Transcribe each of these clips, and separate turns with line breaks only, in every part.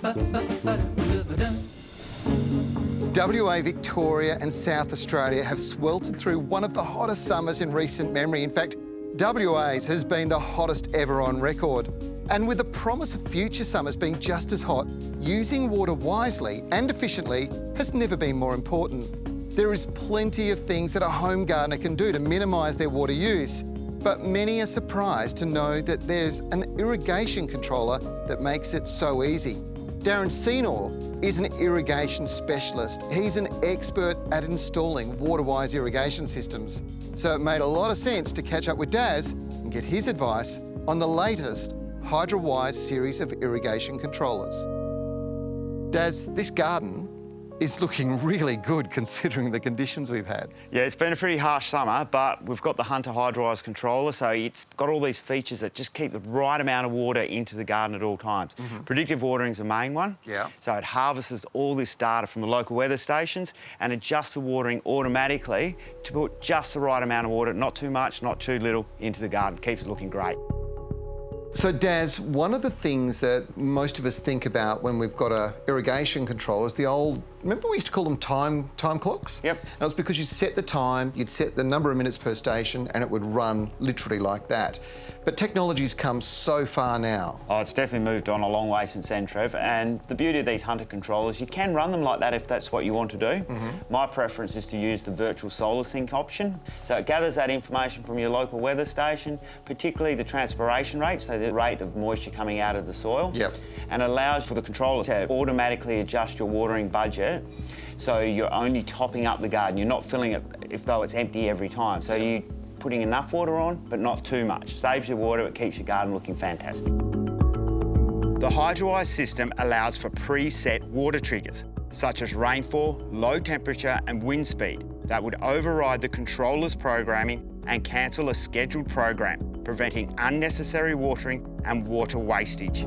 WA, Victoria and South Australia have sweltered through one of the hottest summers in recent memory. In fact, WA's has been the hottest ever on record. And with the promise of future summers being just as hot, using water wisely and efficiently has never been more important. There is plenty of things that a home gardener can do to minimise their water use, but many are surprised to know that there's an irrigation controller that makes it so easy. Darren is an irrigation specialist. He's an expert at installing Waterwise irrigation systems. So it made a lot of sense to catch up with Daz and get his advice on the latest Hydrawise series of irrigation controllers. Daz, this garden is looking really good considering the conditions we've had.
Yeah, it's been a pretty harsh summer, but we've got the Hydrawise Controller, so it's got all these features that just keep the right amount of water into the garden at all times. Predictive watering is the main one.
Yeah.
So it harvests all this data from the local weather stations and adjusts the watering automatically to put just the right amount of water, not too much, not too little, into the garden. Keeps it looking great.
So Daz, one of the things that most of us think about when we've got a irrigation controller is the old, remember we used to call them time clocks?
Yep.
And it was because you'd set the time, you'd set the number of minutes per station and it would run literally like that. But technology's come so far now.
Oh, it's definitely moved on a long way since then, Trev. And the beauty of these Hunter controllers, you can run them like that if that's what you want to do. My preference is to use the virtual solar sync option. So it gathers that information from your local weather station, particularly the transpiration rate, so the rate of moisture coming out of the soil.
Yep.
And allows for the controller to automatically adjust your watering budget. So you're only topping up the garden. You're not filling it if though it's empty every time. So you're putting enough water on, but not too much. Saves you water, it keeps your garden looking fantastic. The Hydrawise system allows for preset water triggers, such as rainfall, low temperature and wind speed, that would override the controller's programming and cancel a scheduled program, preventing unnecessary watering and water wastage.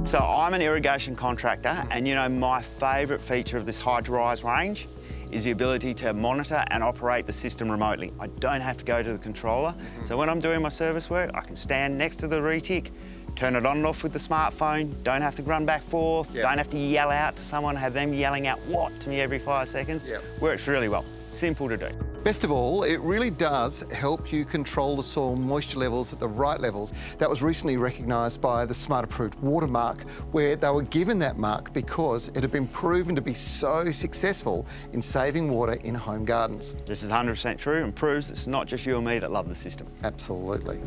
So I'm an irrigation contractor, and you know my favourite feature of this Hydrawise range is the ability to monitor and operate the system remotely. I don't have to go to the controller. So when I'm doing my service work, I can stand next to the retic, turn it on and off with the smartphone, don't have to run back and forth, don't have to yell out to someone, have them yelling out what to me every 5 seconds. Works really well, simple to do.
Best of all, it really does help you control the soil moisture levels at the right levels. That was recently recognised by the Smart Approved Watermark, where they were given that mark because it had been proven to be so successful in saving water in home gardens.
This is 100% true and proves it's not just you and me that love the system.
Absolutely.